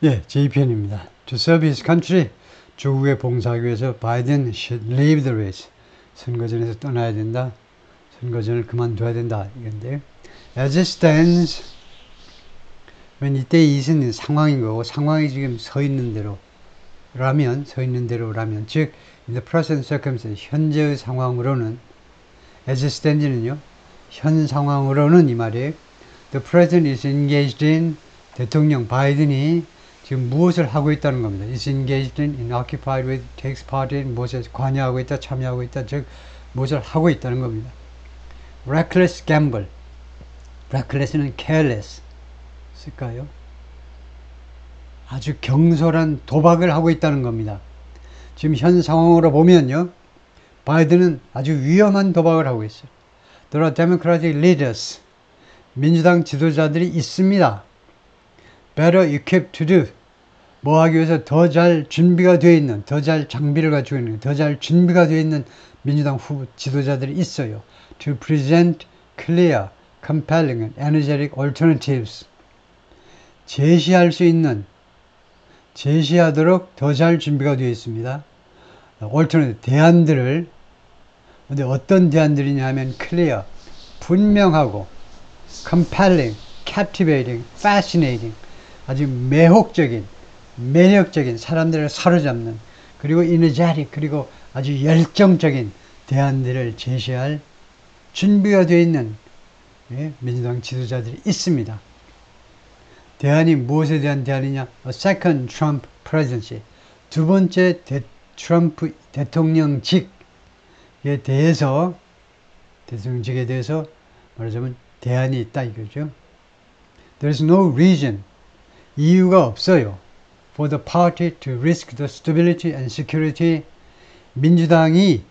예, JPN입니다. To serve his country, 조국에 봉사하기 위해서 바이든 should leave the race. 선거전에서 떠나야 된다. 선거전을 그만둬야 된다. 이건데, as it stands, 이때 이은 상황인 거고, 상황이 지금 서 있는 대로라면, 즉, in the present circumstance, 현재의 상황으로는, as it stand는요, 현 상황으로는 이 말이에요. The president is engaged in, 대통령 바이든이 지금 무엇을 하고 있다는 겁니다. is engaged in, occupied with, takes part in, 무엇에 관여하고 있다, 참여하고 있다, 즉, 무엇을 하고 있다는 겁니다. reckless gamble. reckless는 careless. 쓸까요? 아주 경솔한 도박을 하고 있다는 겁니다. 지금 현 상황으로 보면요, 바이든은 아주 위험한 도박을 하고 있어요. There are democratic leaders. 민주당 지도자들이 있습니다. better equipped to do. 뭐 하기 위해서 더 잘 준비가 되어 있는, 더 잘 장비를 갖추고 있는, 더 잘 준비가 되어 있는 민주당 후보 지도자들이 있어요. to present clear, compelling, and energetic alternatives. 제시하도록 더 잘 준비가 되어 있습니다. alternative, 대안들을. 근데 어떤 대안들이냐 하면 clear, 분명하고, compelling, captivating, fascinating, 아주 매혹적인, 매력적인, 사람들을 사로잡는, 그리고 energetic, 그리고 아주 열정적인 대안들을 제시할 준비가 되어 있는 민주당 지도자들이 있습니다. 대안이 무엇에 대한 대안이냐? A second Trump presidency. 두 번째 트럼프 대통령직에 대해서 말하자면 대안이 있다 이거죠. There's no reason, 이유가 없어요. For the party to risk the stability and security. 민주당이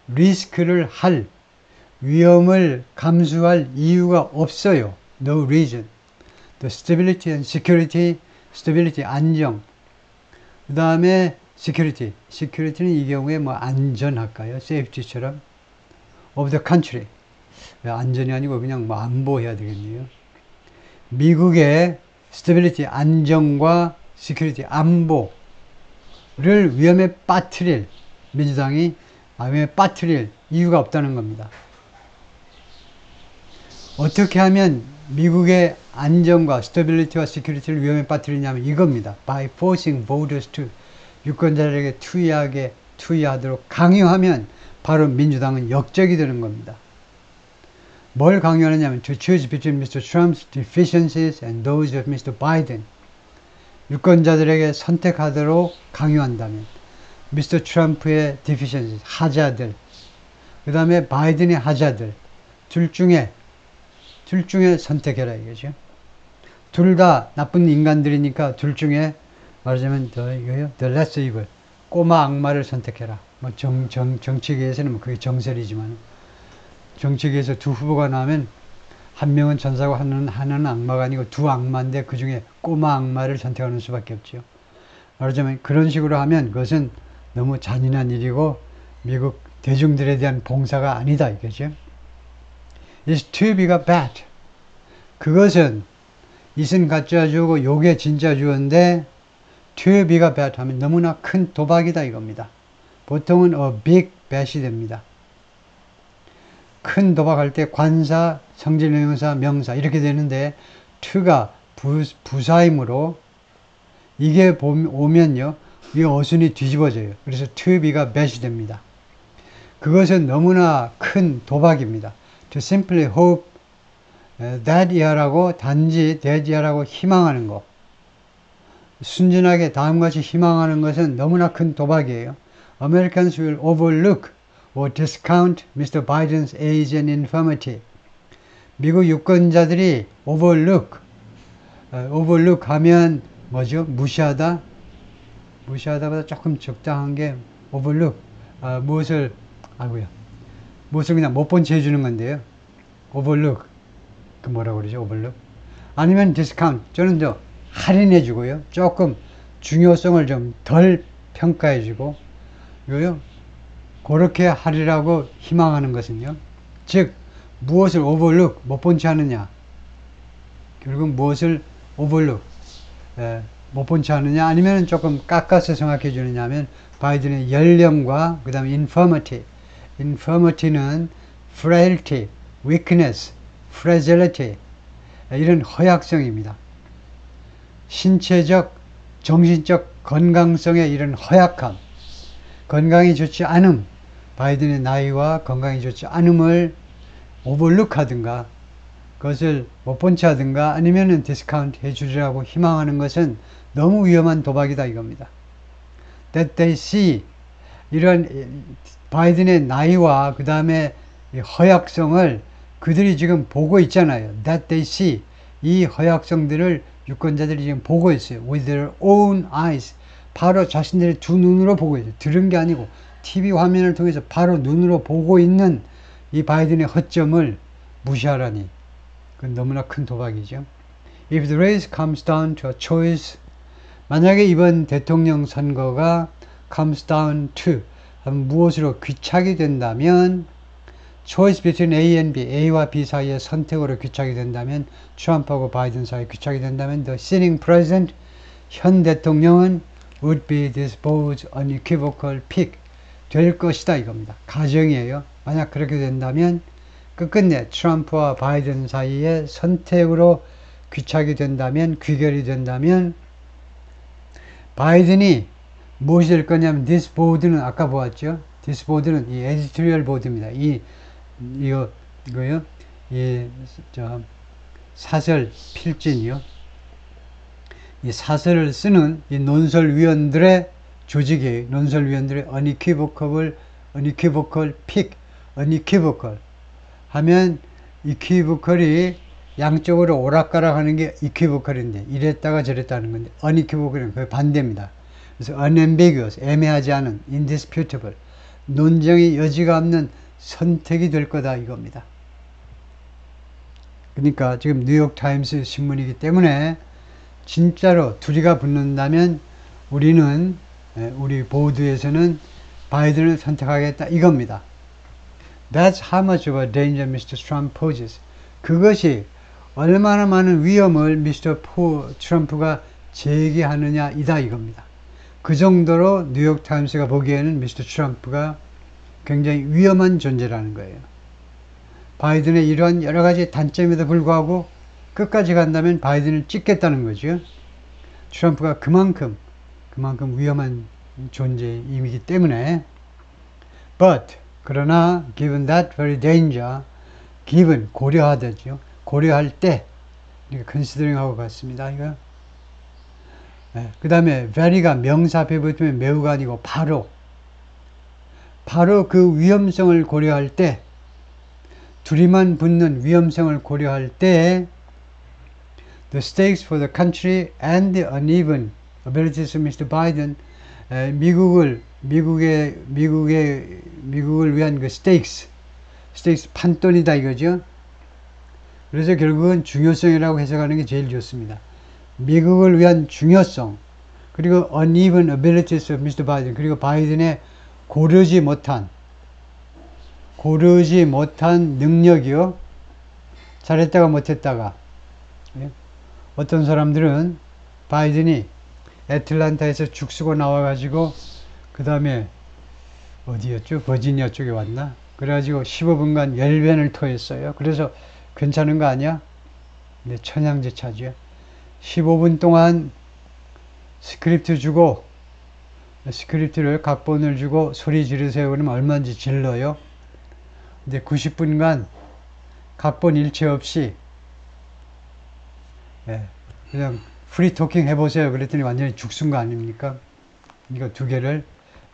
리스크를 할, 위험을 감수할 이유가 없어요. No reason. The stability and security, stability, 안정. 그 다음에 security. security는 이 경우에 뭐 안전할까요? safety처럼. of the country. 안전이 아니고 그냥 뭐 안보해야 되겠네요. 미국의 stability, 안정과 security, 안보를 위험에 빠뜨릴, 민주당이 위험에 빠뜨릴 이유가 없다는 겁니다. 어떻게 하면 미국의 안정과 stability와 security를 위험에 빠뜨리냐면 이겁니다. By forcing voters to, 유권자들에게 투의하도록 강요하면 바로 민주당은 역적이 되는 겁니다. 뭘 강요하느냐면 to choose between Mr. Trump's deficiencies and those of Mr. Biden. 유권자들에게 선택하도록 강요한다면 Mr. Trump의 deficiencies, 하자들, 그 다음에 바이든의 하자들, 둘 중에 선택해라 이거죠. 둘 다 나쁜 인간들이니까 둘 중에 말하자면 the less evil, 꼬마 악마를 선택해라. 뭐 정치계에서는 뭐 그게 정설이지만 정치계에서 두 후보가 나오면 한 명은 천사고 하나는 악마가 아니고 두 악마인데 그 중에 꼬마 악마를 선택하는 수밖에 없죠. 말하자면 그런 식으로 하면 그것은 너무 잔인한 일이고 미국 대중들에 대한 봉사가 아니다 이거죠. It's too big a bet. 그것은 it은 가짜 주어고 요게 진짜 주어인데 too big a bet 하면 너무나 큰 도박이다 이겁니다. 보통은 a big bet이 됩니다. 큰 도박할 때 관사, 성질명사, 명사 이렇게 되는데 to가 부사이므로 이게 오면요 이 어순이 뒤집어져요. 그래서 too big a bet이 됩니다. 그것은 너무나 큰 도박입니다. To simply hope that year라고 단지 that year라고 희망하는 것, 순진하게 다음같이 희망하는 것은 너무나 큰 도박이에요. Americans will overlook or discount Mr. Biden's age and infirmity. 미국 유권자들이 overlook 하면 뭐죠? 무시하다? 무시하다보다 조금 적당한 게 overlook. 무엇을 그냥 못 본 채 해주는 건데요. overlook. 그 뭐라고 그러죠? overlook. 아니면 discount. 저는 할인해주고요. 조금 중요성을 좀 덜 평가해주고, 이거요. 그렇게 하리라고 희망하는 것은요. 즉, 무엇을 overlook, 못 본 채 하느냐. 결국 무엇을 overlook, 못 본 채 하느냐 아니면 조금 깎아서 생각해 주느냐 하면 바이든의 연령과 그 다음에 infirmity는 frailty, weakness, fragility 이런 허약성입니다. 신체적, 정신적 건강성의 이런 허약함, 건강이 좋지 않음, 바이든의 나이와 건강이 좋지 않음을 오버룩하든가 그것을 못 본 채 하든가 아니면은 디스카운트 해주리라고 희망하는 것은 너무 위험한 도박이다 이겁니다. That they see 이런 바이든의 나이와 그 다음에 허약성을 그들이 지금 보고 있잖아요. That they see 이 허약성들을 유권자들이 지금 보고 있어요. With their own eyes 바로 자신들의 두 눈으로 보고 있어요. 들은 게 아니고 TV 화면을 통해서 바로 눈으로 보고 있는 이 바이든의 허점을 무시하라니 그건 너무나 큰 도박이죠. If the race comes down to a choice 만약에 이번 대통령 선거가 comes down to 무엇으로 귀착이 된다면 choice between A and B, A와 B 사이의 선택으로 귀착이 된다면 트럼프하고 바이든 사이에 귀착이 된다면 the sitting president, 현 대통령은 would be this bold's unequivocal pick 될 것이다 이겁니다. 가정이에요. 만약 그렇게 된다면 끝끝내 트럼프와 바이든 사이의 선택으로 귀착이 된다면 귀결이 된다면 바이든이 무엇이 될 거냐면 this board는 아까 보았죠. this board는 이 editorial board입니다. 이거요. 사설 필진이요. 이 사설을 쓰는 이 논설위원들의 조직이에요. 논설위원들의 unequivocal pick, unequivocal 하면 equivocal이 양쪽으로 오락가락 하는 게 equivocal인데 이랬다가 저랬다는 건데 unequivocal은 그 반대입니다. 그래서 unambiguous, 애매하지 않은, indisputable, 논쟁의 여지가 없는 선택이 될 거다 이겁니다. 그러니까 지금 뉴욕타임스 신문이기 때문에 진짜로 둘이가 붙는다면 우리는 우리 보드에서는 바이든을 선택하겠다 이겁니다. That's how much of a danger Mr. Trump poses. 그것이 얼마나 많은 위험을 미스터 트럼프가 제기하느냐 이다 이겁니다. 그 정도로 뉴욕타임스가 보기에는 미스터 트럼프가 굉장히 위험한 존재라는 거예요. 바이든의 이러한 여러 가지 단점에도 불구하고 끝까지 간다면 바이든을 찍겠다는 거죠. 트럼프가 그만큼 위험한 존재이기 때문에 but 그러나 given that very danger given 고려하다죠. 고려할 때 considering 하고 같습니다. 이거. 그 다음에 very가 명사 앞에 붙으면 매우가 아니고 바로 그 위험성을 고려할 때 둘이만 붙는 위험성을 고려할 때 the stakes for the country and the uneven abilities of Mr. Biden 미국을 위한 그 stakes 판돈이다 이거죠. 그래서 결국은 중요성이라고 해석하는 게 제일 좋습니다. 미국을 위한 중요성 그리고 uneven abilities of Mr. Biden 그리고 바이든의 고르지 못한 능력이요. 잘했다가 못했다가 어떤 사람들은 바이든이 애틀란타에서 죽쓰고 나와가지고 그 다음에 어디였죠? 버지니아 쪽에 왔나? 그래가지고 15분간 열변을 토했어요. 그래서 괜찮은 거 아니야? 근데 천양제차죠. 15분 동안 스크립트를 각본을 주고 소리 지르세요 그러면 얼마든지 질러요. 근데 90분간 각본 일체 없이 그냥 프리토킹 해보세요 그랬더니 완전히 죽순 거 아닙니까? 이거 두 개를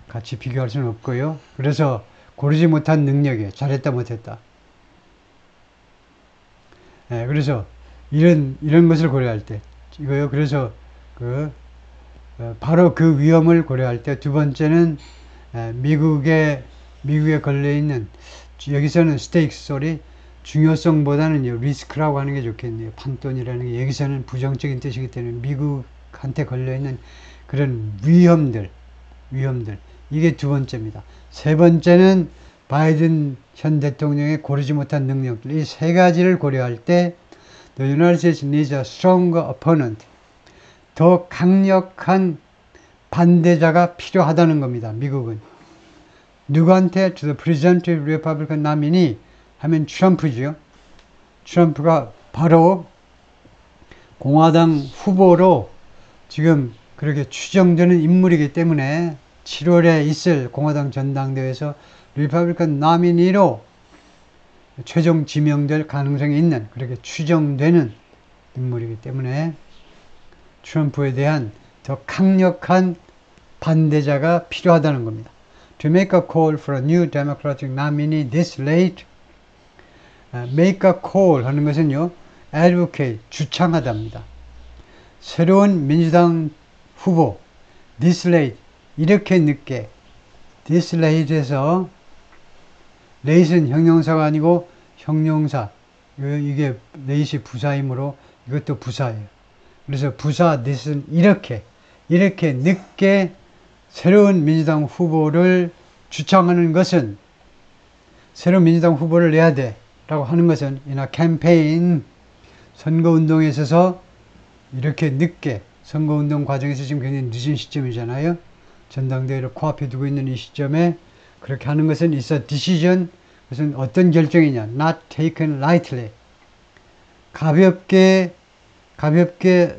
같이 비교할 수는 없고요. 그래서 고르지 못한 능력이에요. 잘했다 못했다. 그래서 이런 것을 고려할 때 이거요. 그래서 바로 그 위험을 고려할 때 두 번째는 미국에 걸려있는 여기서는 스테이크스 소리 중요성보다는 리스크라고 하는 게 좋겠네요. 판돈이라는 게 여기서는 부정적인 뜻이기 때문에 미국한테 걸려있는 그런 위험들 이게 두 번째입니다. 세 번째는 바이든 현 대통령의 고르지 못한 능력들 이 세 가지를 고려할 때 The United States needs a stronger opponent 더 강력한 반대자가 필요하다는 겁니다. 미국은. 누구한테? To the presumptive Republican nominee 하면 트럼프지요. 트럼프가 바로 공화당 후보로 지금 그렇게 추정되는 인물이기 때문에 7월에 있을 공화당 전당대회에서 리퍼블리칸 노미니로 최종 지명될 가능성이 있는, 그렇게 추정되는 인물이기 때문에 트럼프에 대한 더 강력한 반대자가 필요하다는 겁니다. To make a call for a new Democratic nominee this late. make a call 하는 것은요, advocate, 주창하답니다. 새로운 민주당 후보, this late, 이렇게 늦게, this late에서 late는 형용사가 아니고 형용사, 이게 late이 부사이므로 이것도 부사예요. 그래서 부사 this는 이렇게 늦게 새로운 민주당 후보를 주창하는 것은, 새로운 민주당 후보를 내야 돼 라고 하는 것은 in a campaign, 선거운동에 있어서 이렇게 늦게, 선거운동 과정에서 지금 굉장히 늦은 시점이잖아요. 전당대회를 코앞에 두고 있는 이 시점에 그렇게 하는 것은 is a decision, 그것은 어떤 결정이냐, not taken lightly, 가볍게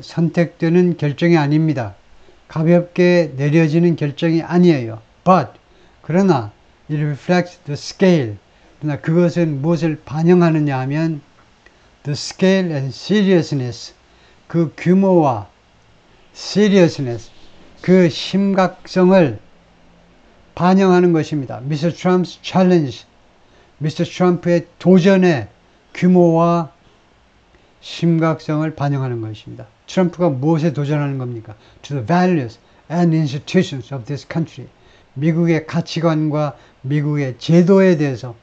선택되는 결정이 아닙니다. 가볍게 내려지는 결정이 아니에요. But, 그러나 it reflects the scale, 그러나 그것은 무엇을 반영하느냐 하면 the scale and seriousness, 그 규모와 seriousness, 그 심각성을 반영하는 것입니다. Mr. Trump's challenge, Mr. 트럼프의 도전의 규모와 심각성을 반영하는 것입니다. 트럼프가 무엇에 도전하는 겁니까? To the values and institutions of this country. 미국의 가치관과 미국의 제도들에 대해서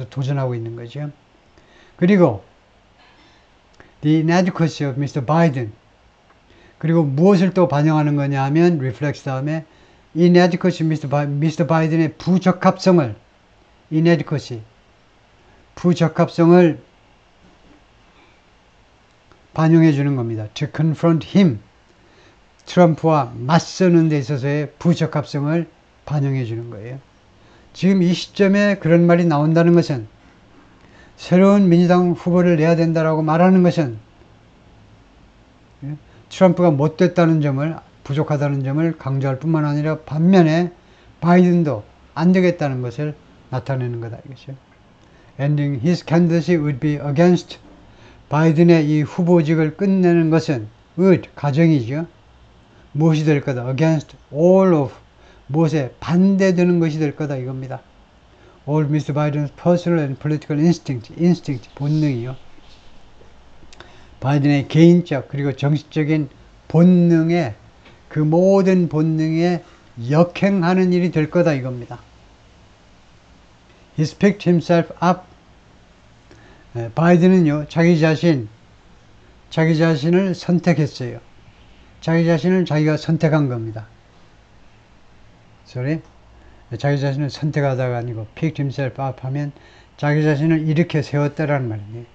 도전하고 있는 거죠. 그리고 the inadequacy of Mr. Biden. 그리고 무엇을 또 반영하는 거냐 하면 reflects 다음에 inadequacy Mr. Biden의 부적합성을, inadequacy, 부적합성을 반영해 주는 겁니다. To confront him, 트럼프와 맞서는 데 있어서의 부적합성을 반영해 주는 거예요. 지금 이 시점에 그런 말이 나온다는 것은, 새로운 민주당 후보를 내야 된다라고 말하는 것은 트럼프가 못됐다는 점을, 부족하다는 점을 강조할 뿐만 아니라 반면에 바이든도 안 되겠다는 것을 나타내는 거다 이것이죠. Ending his candidacy would be against, 바이든의 이 후보직을 끝내는 것은 would, 가정이죠. 무엇이 될 거다? Against all of, 무엇에 반대되는 것이 될 거다 이겁니다. All Mr. Biden's personal and political instinct, 본능이요. 바이든의 개인적 그리고 정치적인 본능에, 그 모든 본능에 역행하는 일이 될 거다 이겁니다. He's picked himself up. 바이든은요, 자기 자신을 선택했어요. 자기 자신을 자기가 선택한 겁니다. 자기 자신을 선택하다가 아니고 picked himself up 하면 자기 자신을 이렇게 세웠다라는 말이에요.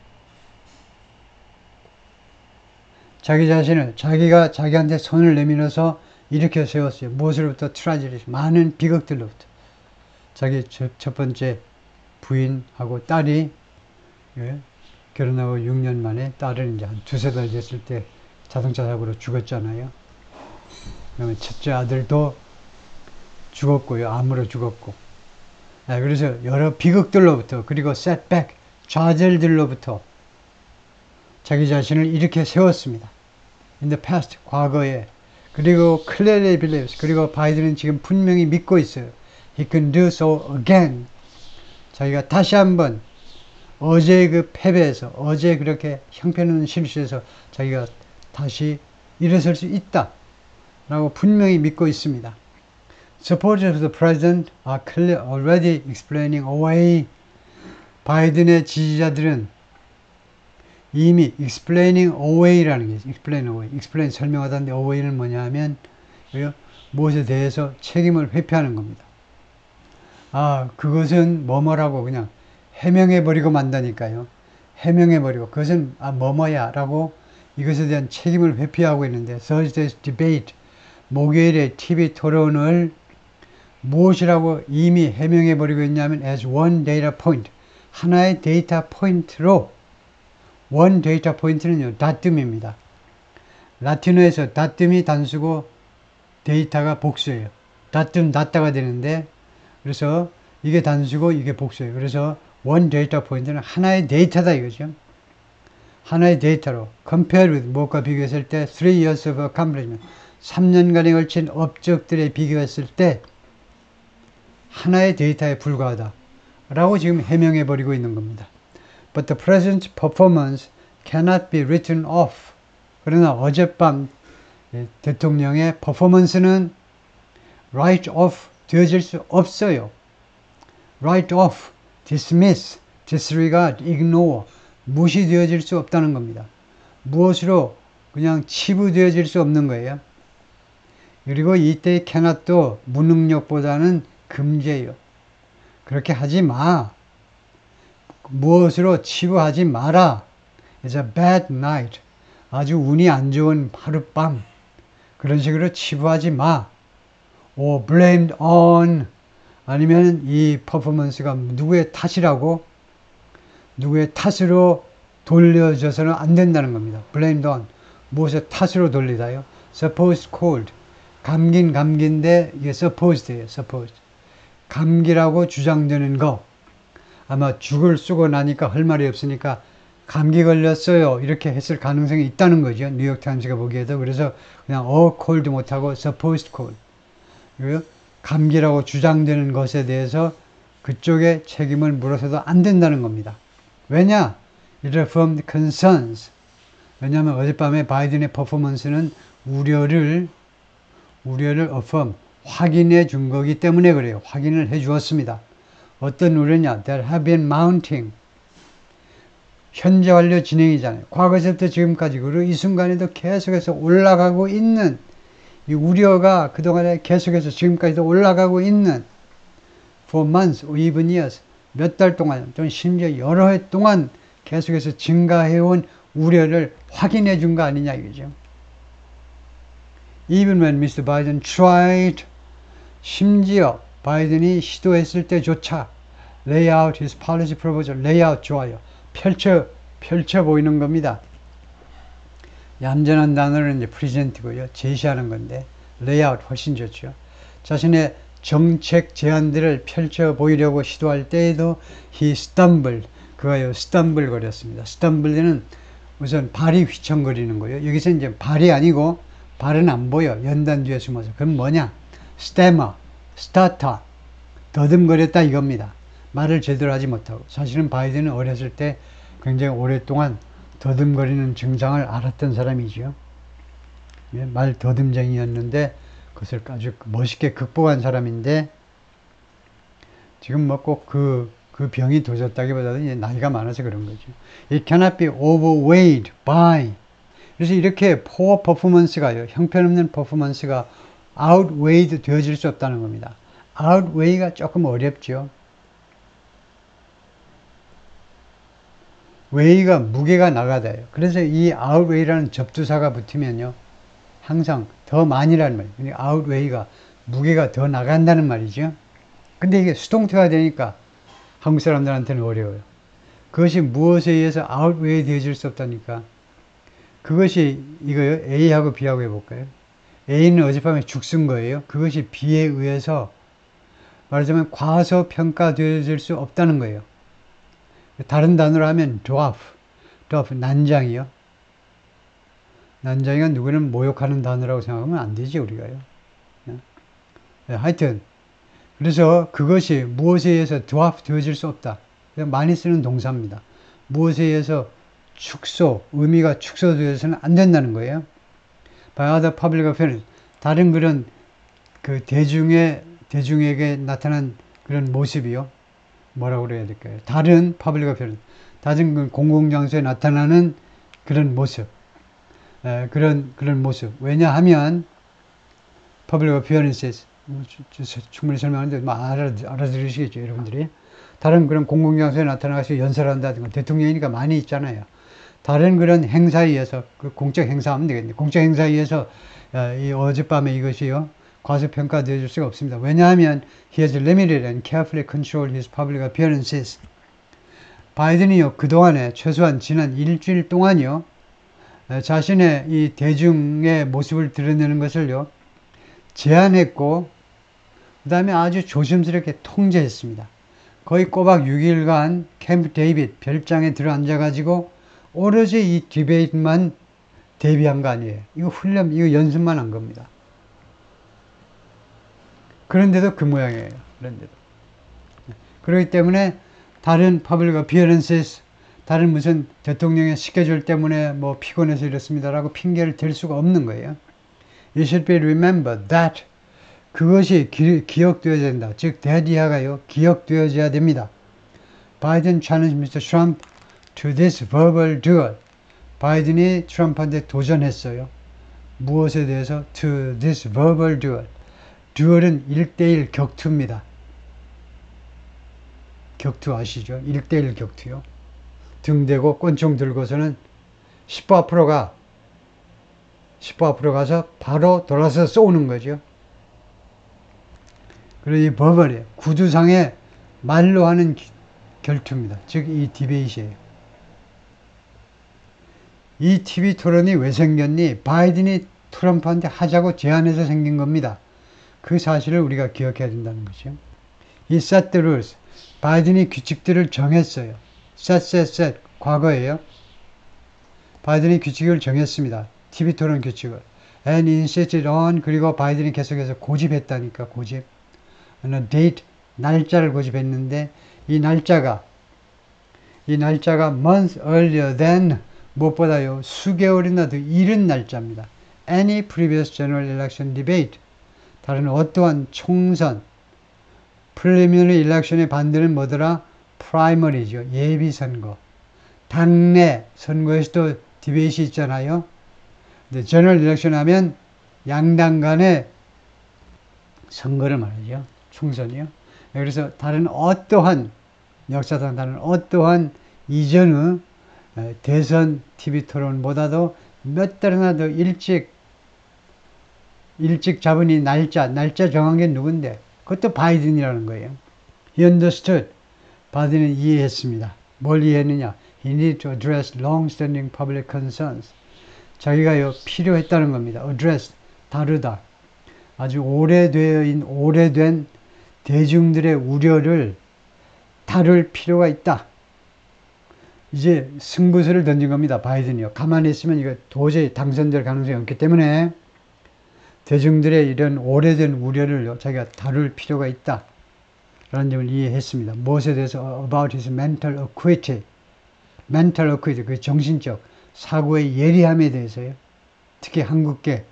자기 자신을, 자기가 자기한테 손을 내밀어서 이렇게 세웠어요. 무엇으로부터? 트라지디, 많은 비극들로부터. 자기 첫 번째 부인하고 딸이, 결혼하고 6년 만에 딸은 이제 한 두세 달 됐을 때 자동차 사고로 죽었잖아요. 그다음에 첫째 아들도 죽었고요. 암으로 죽었고. 그래서 여러 비극들로부터, 그리고 setback, 좌절들로부터 자기 자신을 이렇게 세웠습니다. In the past, 과거에. 그리고 clearly believes, 그리고 바이든은 지금 분명히 믿고 있어요. He can do so again. 자기가 다시 한번 어제 그 패배에서, 어제 그렇게 형편없는 실수에서 자기가 다시 일어설 수 있다 라고 분명히 믿고 있습니다. Supporters of the president are already explaining away. 바이든의 지지자들은 이미 explaining away라는 게 있어요. explain away. explain 설명하다는데 away는 뭐냐 하면 무엇에 대해서 책임을 회피하는 겁니다. 그것은 뭐뭐라고 그냥 해명해버리고 만다니까요. 해명해버리고 그것은 뭐뭐야 라고 이것에 대한 책임을 회피하고 있는데 Thursday's debate, 목요일의 TV 토론을 무엇이라고 이미 해명해 버리고 있냐면 as one data point, 하나의 데이터 포인트로. one 데이터 포인트는요, 다뜸입니다. 라틴어에서 다뜸이 단수고 데이터가 복수예요. 다뜸 닷다가 되는데, 그래서 이게 단수고 이게 복수예요. 그래서 one 데이터 포인트는 하나의 데이터다 이거죠. 하나의 데이터로 compare with, 무엇과 비교했을 때 3 years of accomplishment, 3년간에 걸친 업적들에 비교했을 때 하나의 데이터에 불과하다 라고 지금 해명해 버리고 있는 겁니다. But the present performance cannot be written off. 그러나 어젯밤 대통령의 퍼포먼스는 write off 되어질 수 없어요. write off, dismiss, disregard, ignore, 무시되어질 수 없다는 겁니다. 무엇으로 그냥 치부되어질 수 없는 거예요. 그리고 이때의 cannot도 무능력보다는 금지예요. 그렇게 하지 마. 무엇으로 치부하지 마라. It's a bad night. 아주 운이 안 좋은 하룻밤. 그런 식으로 치부하지 마. or blamed on, 아니면 이 퍼포먼스가 누구의 탓이라고, 누구의 탓으로 돌려져서는 안 된다는 겁니다. blamed on, 무엇의 탓으로 돌리다요. supposed cold, 감긴 감기인데 이게 supposed예요. supposed, 감기라고 주장되는 거. 아마 죽을 쓰고 나니까 할 말이 없으니까 감기 걸렸어요 이렇게 했을 가능성이 있다는 거죠. 뉴욕타임스가 보기에도. 그래서 그냥 cold 못하고 supposed cold, 감기라고 주장되는 것에 대해서 그쪽에 책임을 물어서도 안 된다는 겁니다. 왜냐? It affirmed concerns. 왜냐하면 어젯밤에 바이든의 퍼포먼스는 우려를 affirm, 확인해 준 거기 때문에 그래요. 확인을 해 주었습니다. 어떤 우려냐? That have been mounting. 현재 완료 진행이잖아요. 과거에서부터 지금까지, 그리고 이 순간에도 계속해서 올라가고 있는 이 우려가 그동안에 계속해서 지금까지도 올라가고 있는 for months or even years, 몇 달 동안, 좀 심지어 여러 해 동안 계속해서 증가해온 우려를 확인해 준 거 아니냐 이거죠. Even when Mr. Biden tried, 심지어 바이든이 시도했을 때조차 lay out his policy proposal, lay out 좋아요. 펼쳐 보이는 겁니다. 얌전한 단어는 이제 present고요. 제시하는 건데 layout 훨씬 좋죠. 자신의 정책 제안들을 펼쳐 보이려고 시도할 때에도 he stumbled, 그가요 stumble 거렸습니다. stumble는 우선 발이 휘청거리는 거예요. 여기서 이제 발이 아니고 발은 안 보여. 연단 뒤에 숨어서. 그럼 뭐냐? stammer, stutter, 더듬거렸다 이겁니다. 말을 제대로 하지 못하고. 사실은 바이든은 어렸을 때 굉장히 오랫동안 더듬거리는 증상을 앓았던 사람이죠. 말 더듬쟁이였는데 그것을 아주 멋있게 극복한 사람인데, 지금 뭐 꼭 그 병이 도졌다기보다는 나이가 많아서 그런 거죠. It cannot be overweighed by. 그래서 이렇게 poor performance가요, 형편없는 퍼포먼스가 outweighed 되어질 수 없다는 겁니다. outweigh가 조금 어렵죠. 웨이가 무게가 나가다예요. 그래서 이 outweigh라는 접두사가 붙으면요, 항상 더 많이라는 말이에요. 그러니까 outweigh가 무게가 더 나간다는 말이죠. 근데 이게 수동태가 되니까 한국 사람들한테는 어려워요. 그것이 무엇에 의해서 outweigh 되어질 수 없다니까. 그것이 이거요. A하고 B하고 해볼까요? A는 어젯밤에 죽순 거예요. 그것이 B에 의해서 말하자면 과소평가되어질 수 없다는 거예요. 다른 단어로 하면 dwarf, 난장이요. 난장이가 누구는 모욕하는 단어라고 생각하면 안 되지, 우리가요. 하여튼 그래서 그것이 무엇에 의해서 dwarf 되어질 수 없다. 많이 쓰는 동사입니다. 무엇에 의해서 축소, 의미가 축소되어서는 안 된다는 거예요. By other public appearance, 다른 그런 그 대중에게 나타난 그런 모습이요. 뭐라고 그래야 될까요? 다른 public appearance, 다른 그 공공장소에 나타나는 그런 모습, 그런 모습. 왜냐하면 public appearances, 충분히 설명하는데 알아들으시겠죠, 여러분들이. 다른 그런 공공장소에 나타나서 연설한다든가, 대통령이니까 많이 있잖아요. 다른 그런 행사에 의해서, 그 공적 행사하면 되겠네. 공적 행사에 의해서 이 어젯밤에 이것이요 과소평가되어 줄 수가 없습니다. 왜냐하면 he has limited and carefully controlled his public appearances. 바이든이요 그동안에 최소한 지난 일주일 동안이요 자신의 이 대중의 모습을 드러내는 것을요 제한했고 그 다음에 아주 조심스럽게 통제했습니다. 거의 꼬박 6일간 캠프 데이빗 별장에 들어앉아 가지고 오로지 이 디베이트만 대비한 거 아니에요. 이거 훈련, 이거 연습만 한 겁니다. 그런데도 그 모양이에요. 그런데도. 그렇기 때문에 다른 퍼블릭 어피어런스, 다른 무슨 대통령의 스케줄 때문에 뭐 피곤해서 이렇습니다라고 핑계를 댈 수가 없는 거예요. You should be remembered that 그것이 기억되어야 된다. 즉 대디하가요 기억되어져야 됩니다. 바이든 challenged Mr. Trump to this verbal duel. 바이든이 트럼프한테 도전했어요. 무엇에 대해서? To this verbal duel. 듀얼은 1대1 격투입니다. 격투 아시죠? 1대1 격투요. 등 대고 권총 들고서는 10보 앞으로 가서 바로 돌아서 쏘는 거죠. 그리고 이 버벌이에요. 구두상에 말로 하는 결투입니다. 즉 이 디베이트예요. 이 TV 토론이 왜 생겼니? 바이든이 트럼프한테 하자고 제안해서 생긴 겁니다. 그 사실을 우리가 기억해야 된다는 거죠. 이 set the rules. 바이든이 규칙들을 정했어요. set. 과거예요. 바이든이 규칙을 정했습니다. TV 토론 규칙을. And insisted on. 그리고 바이든이 계속해서 고집했다니까, 고집. date. 날짜를 고집했는데, 이 날짜가 month earlier than 무엇보다요 수개월이나 더 이른 날짜입니다. Any previous general election debate. 다른 어떠한 총선, preliminary election의 반대는 뭐더라? primary죠. 예비선거. 당내 선거에서도 디베이트이 있잖아요. 근데 general election 하면 양당 간의 선거를 말하죠. 총선이요. 그래서 다른 어떠한 역사상 다른 어떠한 이전의 대선 TV 토론보다도 몇 달이나 더 일찍 잡은 이 날짜 정한 게 누군데? 그것도 바이든이라는 거예요. He understood. 바이든은 이해했습니다. 뭘 이해했느냐? He needed to address long-standing public concerns. 자기가요, 필요했다는 겁니다. address, 다루다. 아주 오래된 대중들의 우려를 다룰 필요가 있다. 이제 승부수를 던진 겁니다. 바이든이요. 가만히 있으면 이거 도저히 당선될 가능성이 없기 때문에 대중들의 이런 오래된 우려를 자기가 다룰 필요가 있다. 라는 점을 이해했습니다. 무엇에 대해서? About his mental acuity. mental acuity, 그 정신적 사고의 예리함에 대해서요. 특히 한국계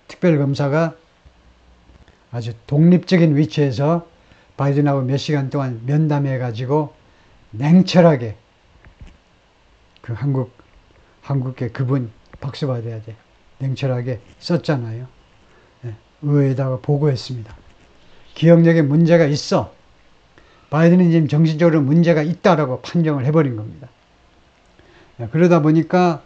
특별검사가 아주 독립적인 위치에서 바이든하고 몇 시간 동안 면담해가지고 냉철하게 그 한국계 그분 박수 받아야 돼. 냉철하게 썼잖아요. 의회에다가 보고했습니다. 기억력에 문제가 있어. 바이든은 지금 정신적으로 문제가 있다라고 판정을 해버린 겁니다. 그러다 보니까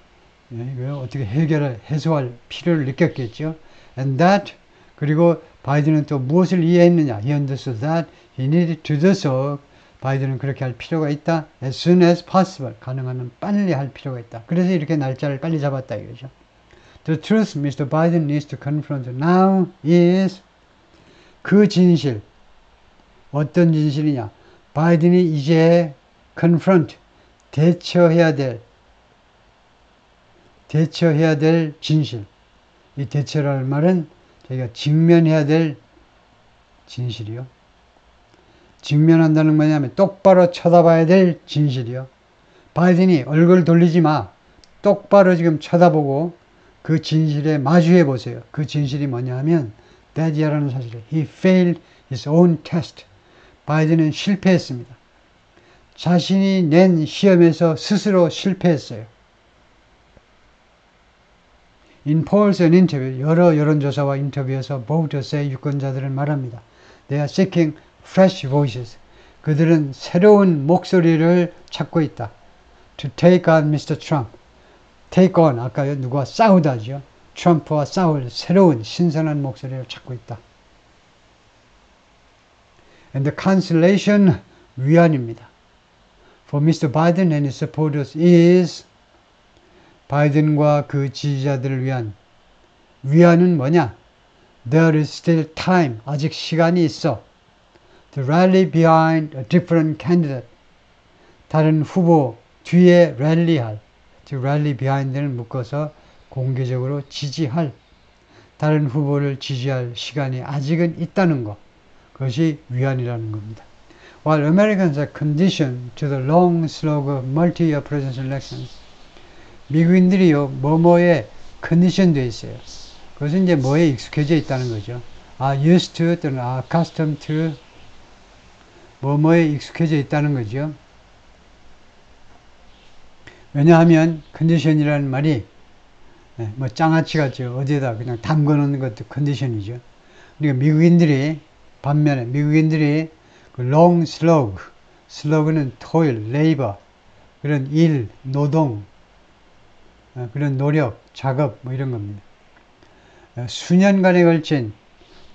이걸 어떻게 해소할 필요를 느꼈겠죠. And that, 그리고 바이든은 또 무엇을 이해했느냐? He understood that he needed to do so. 바이든은 그렇게 할 필요가 있다. As soon as possible. 가능한 한 빨리 할 필요가 있다. 그래서 이렇게 날짜를 빨리 잡았다 이거죠. The truth Mr. Biden needs to confront now is 그 진실. 어떤 진실이냐? 바이든이 이제 confront, 대처해야 될 진실. 이 대처라는 말은 저희가 직면해야 될 진실이요. 직면한다는 뭐냐면 똑바로 쳐다봐야 될 진실이요. 바이든이 얼굴 돌리지 마. 똑바로 지금 쳐다보고 그 진실에 마주해 보세요. 그 진실이 뭐냐 하면 daddy라는 사실이에요. He failed his own test. 바이든은 실패했습니다. 자신이 낸 시험에서 스스로 실패했어요. In polls and interview, 여러 여론조사와 인터뷰에서 voters의 유권자들은 말합니다. They are seeking fresh voices. 그들은 새로운 목소리를 찾고 있다. To take on Mr. Trump. take on, 아까 누구와 싸우다죠. 트럼프와 싸울 새로운 신선한 목소리를 찾고 있다. And the consolation, 위안입니다. For Mr. Biden and his supporters is, 바이든과 그 지지자들을 위한 위안은 뭐냐? There is still time, 아직 시간이 있어. To rally behind a different candidate, 다른 후보 뒤에 랠리할, to rally behind를 묶어서 공개적으로 지지할, 다른 후보를 지지할 시간이 아직은 있다는 것, 그것이 위안이라는 겁니다. While Americans are conditioned to the long slog of multi-year presidential elections, 미국인들이요, 뭐뭐에 컨디션 되어 있어요. 그것은 이제 뭐에 익숙해져 있다는 거죠. are used to 또는 are accustomed to, 뭐뭐에 익숙해져 있다는 거죠. 왜냐하면 컨디션이라는 말이 뭐 장아찌 같죠. 어디에다 그냥 담궈 놓는 것도 컨디션이죠. 그러니까 미국인들이 반면에 미국인들이 그 long slog, slog는 toil, labor, 그런 일, 노동, 그런 노력, 작업 뭐 이런 겁니다. 수년간에 걸친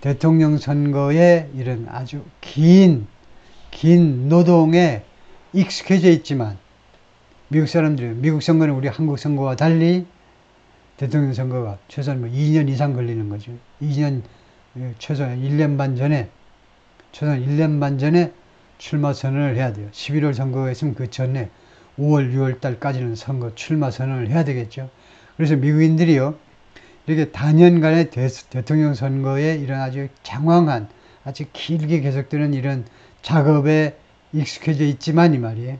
대통령 선거에 이런 아주 긴 노동에 익숙해져 있지만 미국 사람들이 미국 선거는 우리 한국 선거와 달리 대통령 선거가 최소한 뭐 2년 이상 걸리는 거죠. 2년 최소한 1년 반 전에 출마 선언을 해야 돼요. 11월 선거가 있으면 그 전에 5월 6월 달까지는 선거 출마 선언을 해야 되겠죠. 그래서 미국인들이요 이렇게 단연간의 대통령 선거에 이런 아주 장황한 아주 길게 계속되는 이런 작업에 익숙해져 있지만 이 말이에요.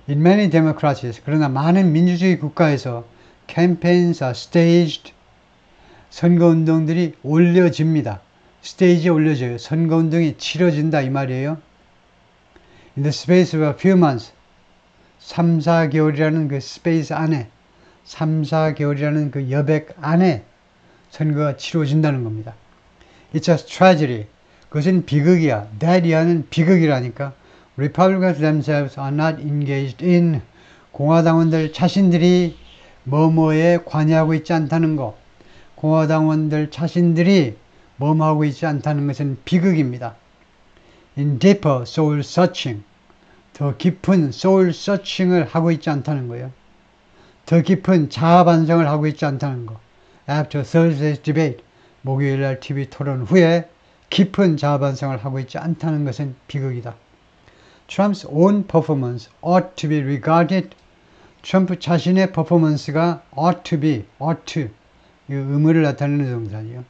In many democracies, 그러나 많은 민주주의 국가에서 campaigns are staged, 선거운동들이 올려집니다. 스테이지에 올려져요. 선거운동이 치러진다 이 말이에요. In the space of a few months, 3, 4개월이라는 그 스페이스 안에 3, 4개월이라는 그 여백 안에 선거가 치러진다는 겁니다. It's a tragedy. 그것은 비극이야. That 이하는 비극이라니까. Republicans themselves are not engaged in, 공화당원들 자신들이 뭐뭐에 관여하고 있지 않다는 것, 공화당원들 자신들이 뭐뭐하고 있지 않다는 것은 비극입니다. In deeper soul searching, 더 깊은 soul searching을 하고 있지 않다는 거예요. 더 깊은 자아 반성을 하고 있지 않다는 거. After Thursday's debate, 목요일날 TV 토론 후에 깊은 자아 반성을 하고 있지 않다는 것은 비극이다. Trump's own performance ought to be regarded. 트럼프 자신의 퍼포먼스가 ought to be, ought to, 이 의무를 나타내는 동사죠.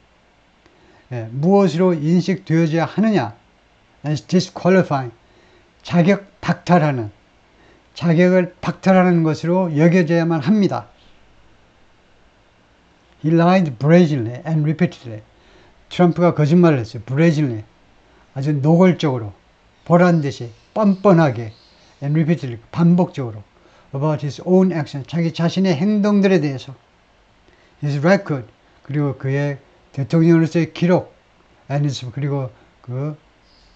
무엇으로 인식되어져야 하느냐? as disqualifying, 자격을 박탈하는 것으로 여겨져야만 합니다. He lied brazenly and repeatedly. 트럼프가 거짓말을 했어요. brazenly, 아주 노골적으로, 보란듯이, 뻔뻔하게, and repeatedly, 반복적으로, about his own actions, 자기 자신의 행동들에 대해서, his record, 그리고 그의 대통령으로서의 기록, and his, 그리고 그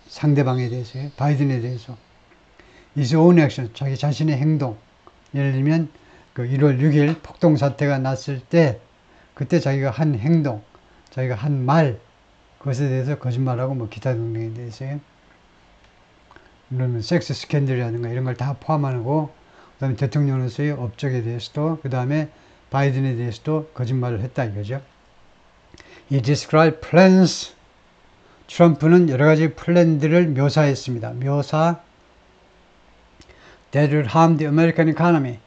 상대방에 대해서, 바이든에 대해서, his own actions, 자기 자신의 행동. 예를 들면 그 1월 6일 폭동 사태가 났을 때 그때 자기가 한 행동, 자기가 한 말, 그것에 대해서 거짓말하고 뭐 기타 등등에 대해서요. 그러면 섹스 스캔들이라든가 이런 걸 다 포함하고, 그 다음에 대통령으로서의 업적에 대해서도, 그 다음에 바이든에 대해서도 거짓말을 했다 이거죠. He described plans. 트럼프는 여러 가지 플랜들을 묘사했습니다. That would harm the American economy.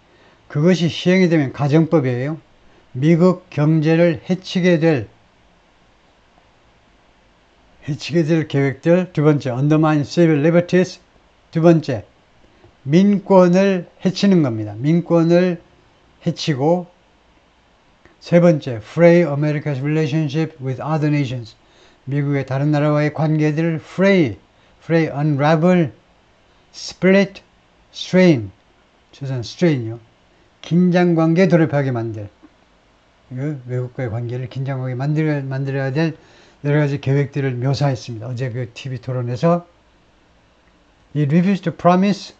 그것이 시행이 되면 가정법이에요. 미국 경제를 해치게 될 계획들. 두 번째, undermine civil liberties. 두 번째, 민권을 해치는 겁니다. 민권을 해치고, 세 번째, fray America's relationship with other nations. 미국의 다른 나라와의 관계들을 fray, unravel, split, strain, 최소한 strain이요. 긴장관계 돌입하게 만들. 외국과의 관계를 긴장하게 만들어야 될 여러 가지 계획들을 묘사했습니다. 어제 그 TV 토론에서. He refused to promise.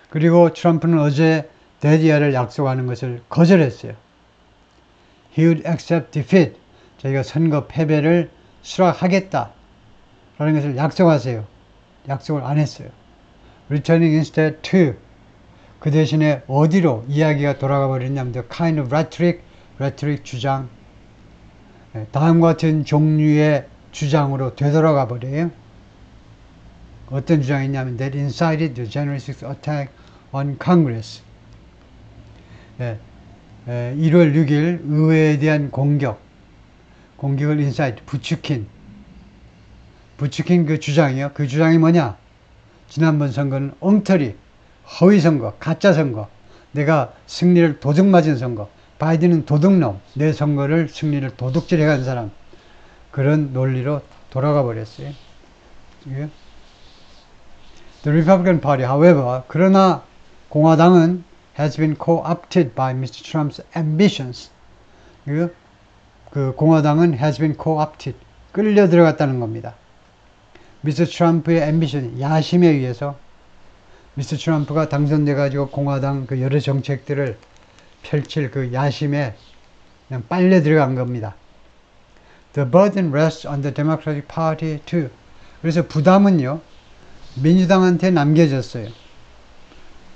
그리고 트럼프는 어제 대리아를 약속하는 것을 거절했어요. He would accept defeat. 자기가 선거 패배를 수락하겠다 라는 것을 약속하세요. 약속을 안 했어요. Returning instead to. 그 대신에 어디로 이야기가 돌아가 버렸냐면 the kind of rhetoric 주장, 다음과 같은 종류의 주장으로 되돌아가 버려요. 어떤 주장이냐면 that incited the January 6th attack on Congress. 1월 6일 의회에 대한 공격을 incite, 부추긴 그 주장이요. 그 주장이 뭐냐? 지난번 선거는 엉터리, 허위 선거, 가짜 선거, 내가 승리를 도둑맞은 선거, 바이든은 도둑놈, 내 선거를 승리를 도둑질해 간 사람, 그런 논리로 돌아가 버렸어요. The Republican Party, however, 그러나 공화당은 has been co-opted by Mr. Trump's ambitions. 그 공화당은 has been co-opted, 끌려 들어갔다는 겁니다. 미스터 트럼프의 ambition, 야심에 의해서 미스터 트럼프가 당선돼가지고 공화당 그 여러 정책들을 펼칠 그 야심에 그냥 빨려 들어간 겁니다. The burden rests on the Democratic Party too. 그래서 부담은요, 민주당한테 남겨졌어요.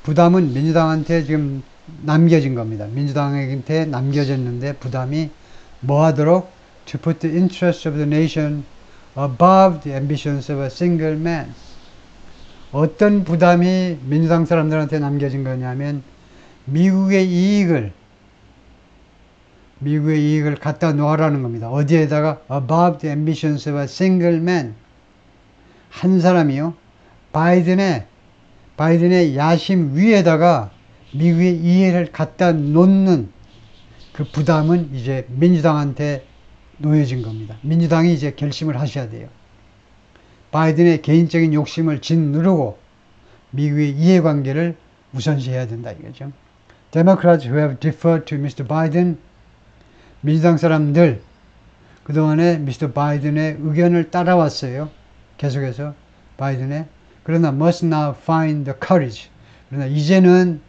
부담은 민주당한테 지금 남겨진 겁니다. 민주당한테 남겨졌는데 부담이 뭐 하도록? To put the interests of the nation above the ambitions of a single man. 어떤 부담이 민주당 사람들한테 남겨진 거냐면 미국의 이익을 갖다 놓으라는 겁니다. 어디에다가? Above the ambitions of a single man. 한 사람이요. 바이든의 야심 위에다가 미국의 이해를 갖다 놓는 그 부담은 이제 민주당한테 놓여진 겁니다. 민주당이 이제 결심을 하셔야 돼요. 바이든의 개인적인 욕심을 짓누르고 미국의 이해관계를 우선시해야 된다 이거죠. Democrats who have deferred to Mr. Biden, 민주당 사람들 그동안에 Mr. 바이든의 의견을 따라왔어요. 계속해서 바이든의. 그러나 must now find the courage. 그러나 이제는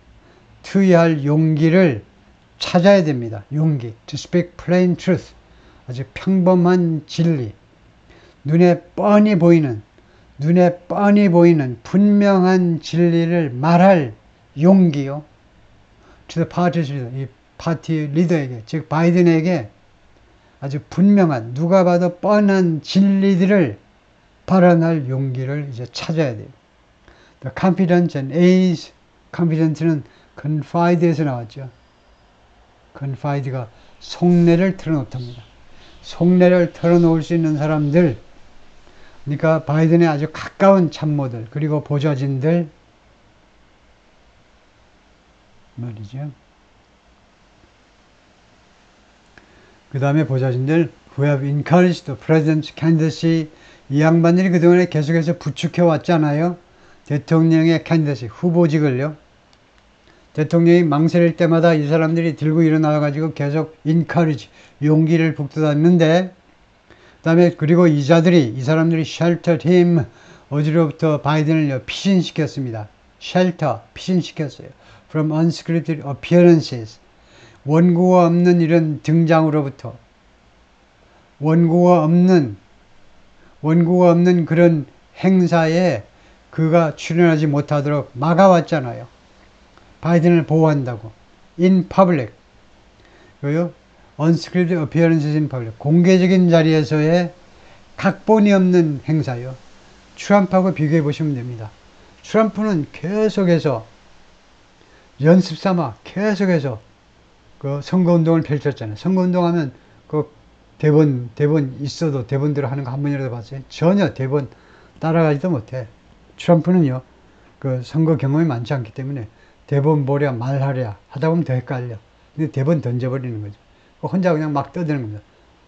투의할 용기를 찾아야 됩니다. 용기. To speak plain truth. 아주 평범한 진리. 눈에 뻔히 보이는 분명한 진리를 말할 용기요. To the party leader. 이 파티 리더에게, 즉 바이든에게 아주 분명한, 누가 봐도 뻔한 진리들을 발언할 용기를 이제 찾아야 돼요. The confidence and ease. confidence는 confide에서 나왔죠. confide가 속내를 털어놓답니다. 속내를 털어놓을 수 있는 사람들, 그러니까 바이든의 아주 가까운 참모들, 그리고 보좌진들 말이죠. 그 다음에 보좌진들 who have encouraged the president's candidacy. 이 양반들이 그동안에 계속해서 부추겨 왔잖아요. 대통령의 캔디데이트, 후보직을요. 대통령이 망설일 때마다 이 사람들이 들고 일어나가지고 계속 encourage, 용기를 북돋았는데, 그 다음에 그리고 이 사람들이 sheltered him, 어디로부터 바이든을 피신시켰습니다. shelter, 피신시켰어요. from unscripted appearances. 원고가 없는 이런 등장으로부터, 원고가 없는 그런 행사에 그가 출연하지 못하도록 막아왔잖아요. 바이든을 보호한다고. in public. 그리고 unscripted appearances in public. 공개적인 자리에서의 각본이 없는 행사요. 트럼프하고 비교해 보시면 됩니다. 트럼프는 계속해서 연습 삼아 계속해서 그 선거운동을 펼쳤잖아요. 선거운동하면 그 대본 있어도 대본대로 하는 거 한 번이라도 봤어요? 전혀 대본 따라가지도 못해. 트럼프는요, 그 선거 경험이 많지 않기 때문에 대본 보랴 말하랴 하다 보면 더 헷갈려. 근데 대본 던져버리는 거죠. 혼자 그냥 막 떠드는 겁니다.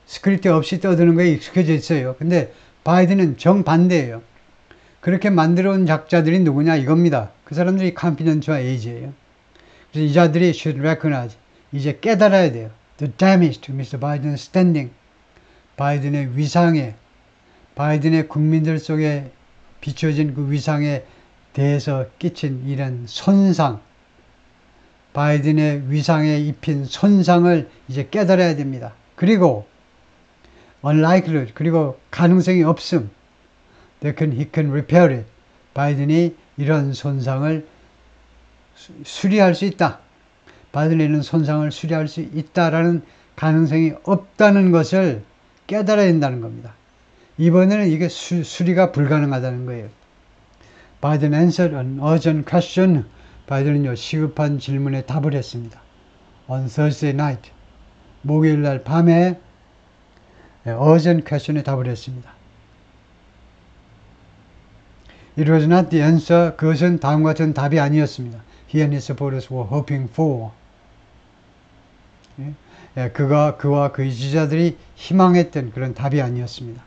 스크립트 없이 떠드는 거에 익숙해져 있어요. 근데 바이든은 정반대예요. 그렇게 만들어 온 작자들이 누구냐 이겁니다. 그 사람들이 컨피던스와 에이지예요. 그래서 이 자들이 should recognize, 이제 깨달아야 돼요. The damage to Mr. Biden's standing. 바이든의 위상에, 바이든의 국민들 속에 비춰진 그 위상에 대해서 끼친 이런 손상, 바이든의 위상에 입힌 손상을 이제 깨달아야 됩니다. 그리고 unlikely, 그리고 가능성이 없음. he can repair it. 바이든이 이런 손상을 수리할 수 있다. 바이든이 이런 손상을 수리할 수 있다라는 가능성이 없다는 것을 깨달아야 된다는 겁니다. 이번에는 이게 수리가 불가능하다는 거예요. 바이든 answered an urgent question. 바이든은요, 시급한 질문에 답을 했습니다. On Thursday night. 목요일 날 밤에 urgent question에 답을 했습니다. It was not the answer. 그것은 다음과 같은 답이 아니었습니다. He and his supporters were hoping for. 그와 그의 지지자들이 희망했던 그런 답이 아니었습니다.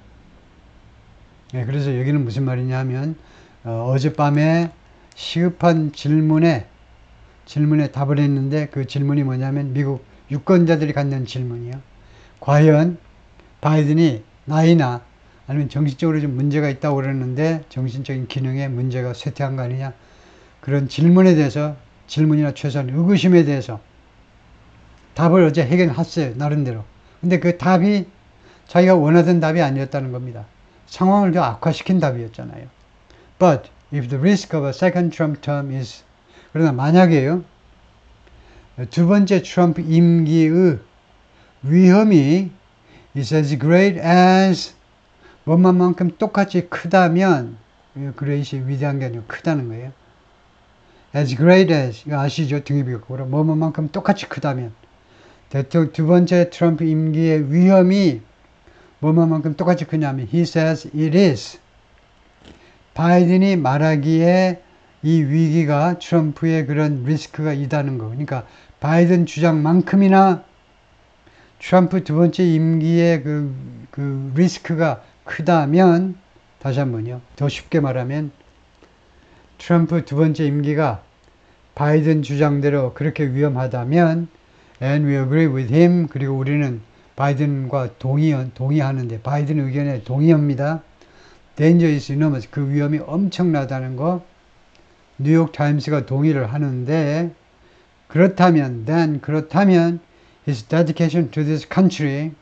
그래서 여기는 무슨 말이냐면 어젯밤에 시급한 질문에 답을 했는데 그 질문이 뭐냐면 미국 유권자들이 갖는 질문이요. 과연 바이든이 나이나 아니면 정신적으로 좀 문제가 있다고 그러는데 정신적인 기능에 문제가 쇠퇴한 거 아니냐. 그런 질문에 대해서 질문이나 최소한 의구심에 대해서 답을 어제 해결했어요. 나름대로. 근데 그 답이 자기가 원하던 답이 아니었다는 겁니다. 상황을 더 악화시킨 답이었잖아요. But if the risk of a second Trump term is 그러나 만약에요. 두 번째 트럼프 임기의 위험이 is as great as 뭐만큼 똑같이 크다면 great이 위대한 게 아니고 크다는 거예요. as great as 이거 아시죠? 등위비격으로 뭐만큼 똑같이 크다면 대통령 두 번째 트럼프 임기의 위험이 뭐만큼 똑같이 크냐면 he says it is. 바이든이 말하기에 이 위기가 트럼프의 그런 리스크가 있다는 거. 그러니까 바이든 주장만큼이나 트럼프 두 번째 임기의 그 리스크가 크다면 다시 한번요. 더 쉽게 말하면 트럼프 두 번째 임기가 바이든 주장대로 그렇게 위험하다면 and we agree with him. 그리고 우리는 바이든과 동의하는데 바이든 의견에 동의합니다. danger is enormous. 그 위험이 엄청나다는 거 뉴욕 타임스가 동의를 하는데 그렇다면 his dedication to this country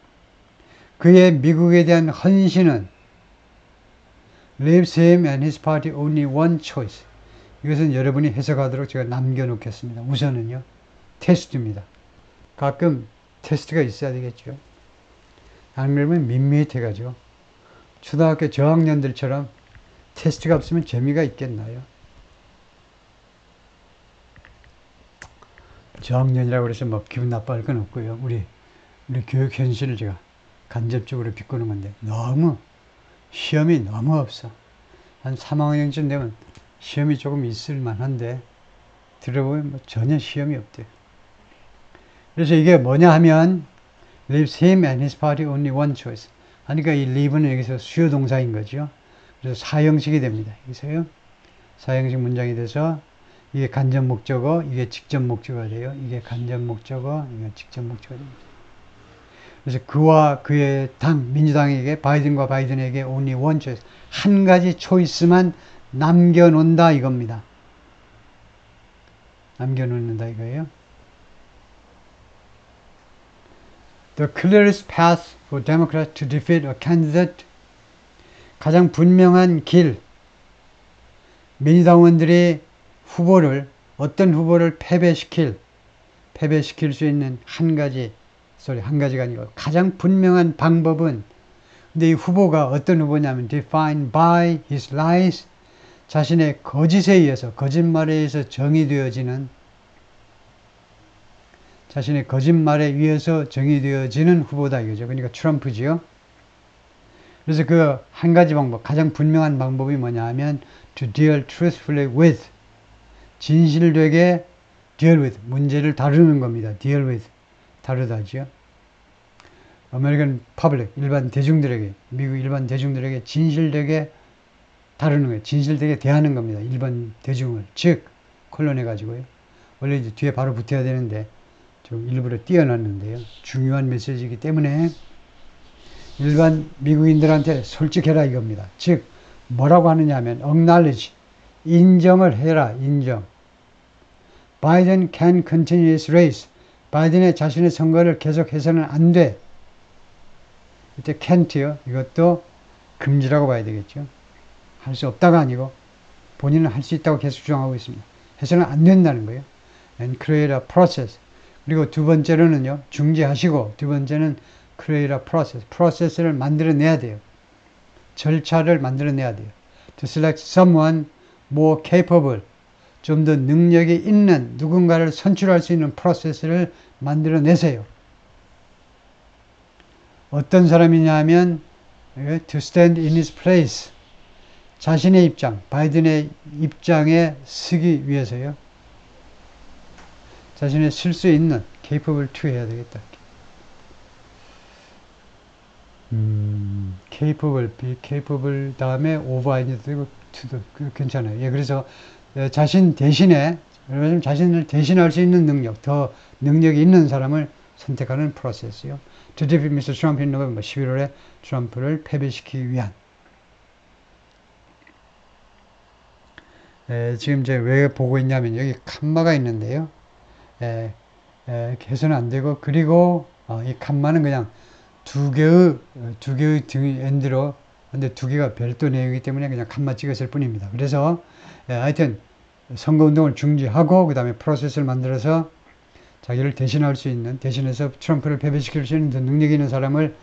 그의 미국에 대한 헌신은 leaves him and his party only one choice. 이것은 여러분이 해석하도록 제가 남겨놓겠습니다. 우선은요. 테스트입니다. 가끔 테스트가 있어야 되겠죠. 안 그러면 밋밋해가지고 초등학교 저학년들처럼 테스트가 없으면 재미가 있겠나요? 저학년이라고 그래서 뭐 기분 나빠할 건 없고요. 우리 교육 현실을 제가 간접적으로 비꼬는 건데 너무 시험이 너무 없어. 한 3학년쯤 되면 시험이 조금 있을 만한데 들어보면 뭐 전혀 시험이 없대요. 그래서 이게 뭐냐 하면 leaves him and his party only one choice. 그러니까 이 leave는 여기서 수요 동사인 거죠. 그래서 사형식이 됩니다. 여기서요. 사형식 문장이 돼서 이게 간접 목적어, 이게 직접 목적어가 돼요. 이게 간접 목적어, 이게 직접 목적어가 됩니다. 그래서 그와 그의 당, 민주당에게 바이든과 바이든에게 only one choice. 한 가지 초이스만 남겨놓는다 이겁니다. 남겨놓는다 이거예요. The clearest path for Democrats to defeat a candidate. 가장 분명한 길. 민주당원들이 어떤 후보를 패배시킬 수 있는 한 가지가 아니고 가장 분명한 방법은 근데 이 후보가 어떤 후보냐면 defined by his lies. 자신의 거짓에 의해서 거짓말에 의해서 정의되어지는 후보다 이거죠. 그러니까 트럼프지요. 그래서 그 한 가지 방법, 가장 분명한 방법이 뭐냐 하면 to deal truthfully with. 진실되게 deal with. 문제를 다루는 겁니다. deal with. 다루다지요. 아메리칸 퍼블릭, 일반 대중들에게, 미국 일반 대중들에게 진실되게 다루는 거예요. 진실되게 대하는 겁니다. 일반 대중을. 즉, 콜론해가지고요. 원래 이제 뒤에 바로 붙어야 되는데, 좀 일부러 띄어놨는데요. 중요한 메시지이기 때문에 일반 미국인들한테 솔직해라 이겁니다. 즉, 뭐라고 하느냐 하면, acknowledge. 인정을 해라, 인정. Biden can continue his race. 바이든의 자신의 선거를 계속해서는 안 돼. 이때 can't요. 이것도 금지라고 봐야 되겠죠. 할 수 없다가 아니고 본인은 할 수 있다고 계속 주장하고 있습니다. 해서는 안 된다는 거예요. And create a process. 그리고 두 번째로는요. 중지하시고 두 번째는 create a process. 프로세스를 만들어내야 돼요. 절차를 만들어내야 돼요. To select someone more capable. 좀 더 능력이 있는 누군가를 선출할 수 있는 프로세스를 만들어내세요. 어떤 사람이냐 하면 to stand in his place. 자신의 입장, 바이든의 입장에 서기 위해서요. 자신의 쓸 수 있는 capable to 해야 되겠다. capable, be capable 다음에 over 아니도 되고 to도 괜찮아요. 예, 그래서 자신 대신에 자신을 대신할 수 있는 능력, 더 능력이 있는 사람을 선택하는 프로세스요. To defeat Mr. Trump in November 11월에 트럼프를 패배시키기 위한. 지금 이제 왜 보고 있냐면 여기 칸마가 있는데요. 개선 안 되고 그리고 이 칸마는 그냥 두 개의 엔드로 근데 두 개가 별도 내용이기 때문에 그냥 칸마 찍었을 뿐입니다. 그래서 하여튼 선거운동을 중지하고 그 다음에 프로세스를 만들어서 자기를 대신할 수 있는 대신해서 트럼프를 패배시킬 수 있는 더 능력 있는 사람을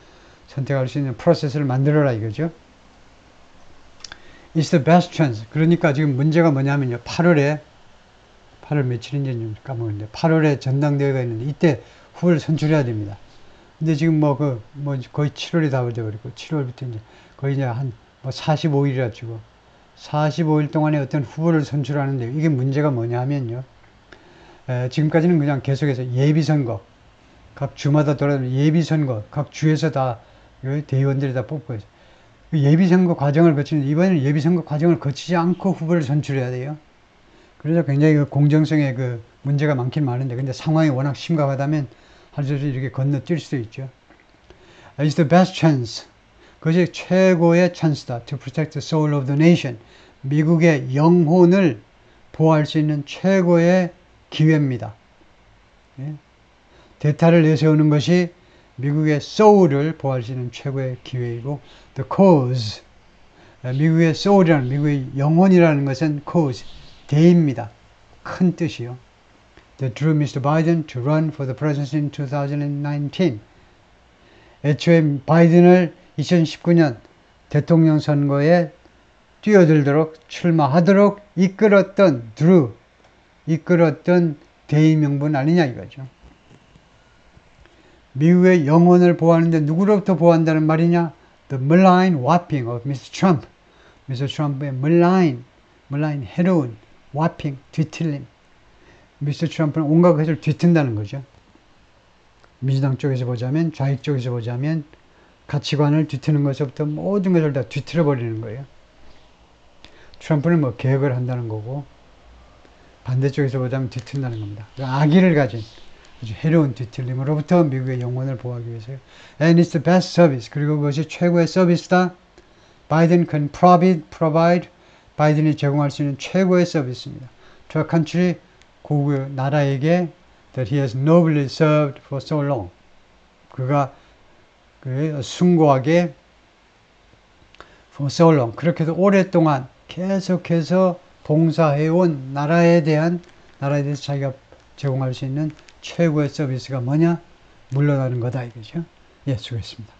선택할 수 있는 프로세스를 만들어라 이거죠. It's the best chance. 그러니까 지금 문제가 뭐냐면요. 8월 며칠인지 좀 까먹었는데 8월에 전당대회가 있는데 이때 후보를 선출해야 됩니다. 근데 지금 거의 7월이 다 되어버리고 7월부터 이제 거의 이제 한 45일이라 치고 45일 동안에 어떤 후보를 선출하는데 이게 문제가 뭐냐 하면요. 지금까지는 그냥 계속해서 예비선거 각 주마다 돌아다니는 예비선거 각 주에서 다 대의원들이 다 뽑고 있어요. 예비선거 과정을 거치는데 이번에는 예비선거 과정을 거치지 않고 후보를 선출해야 돼요. 그래서 굉장히 공정성에 문제가 많긴 많은데 근데 상황이 워낙 심각하다면 할수록 이렇게 건너뛸 수도 있죠. It's the best chance. 그것이 최고의 찬스다. To protect the soul of the nation. 미국의 영혼을 보호할 수 있는 최고의 기회입니다. 예? 대타를 내세우는 것이 미국의 soul을 보호할 수 있는 최고의 기회이고 the cause. 미국의 soul이라는 미국의 영혼이라는 것은 cause, 대입니다. 큰 뜻이요. That drew Mr. Biden to run for the presidency in 2019. 애초에 바이든을 2019년 대통령 선거에 뛰어들도록 출마하도록 이끌었던 대의명분 아니냐 이거죠. 미국의 영혼을 보호하는데 누구로부터 보호한다는 말이냐? The malign whopping of Mr. Trump. Mr. Trump의 malign, 해로운, whopping, 뒤틀림. 미스터 트럼프는 온갖 것을 뒤튼다는 거죠. 민주당 쪽에서 보자면 좌익 쪽에서 보자면 가치관을 뒤트는 것부터 모든 것을 다 뒤틀어 버리는 거예요. 트럼프는 개혁을 한다는 거고 반대쪽에서 보자면 뒤튼다는 겁니다. 악의를 가진 아주 해로운 뒤틀림으로부터 미국의 영혼을 보호하기 위해서요. And it's the best service. 그리고 그것이 최고의 서비스다. Biden can provide. 바이든이 제공할 수 있는 최고의 서비스입니다. To a country 나라에게 that he has nobly served for so long. 그가 숭고하게 for so long. 그렇게도 오랫동안 계속해서 봉사해온 나라에 대해서 자기가 제공할 수 있는 최고의 서비스가 뭐냐? 물러나는 거다 이거죠. 예, 수고했습니다.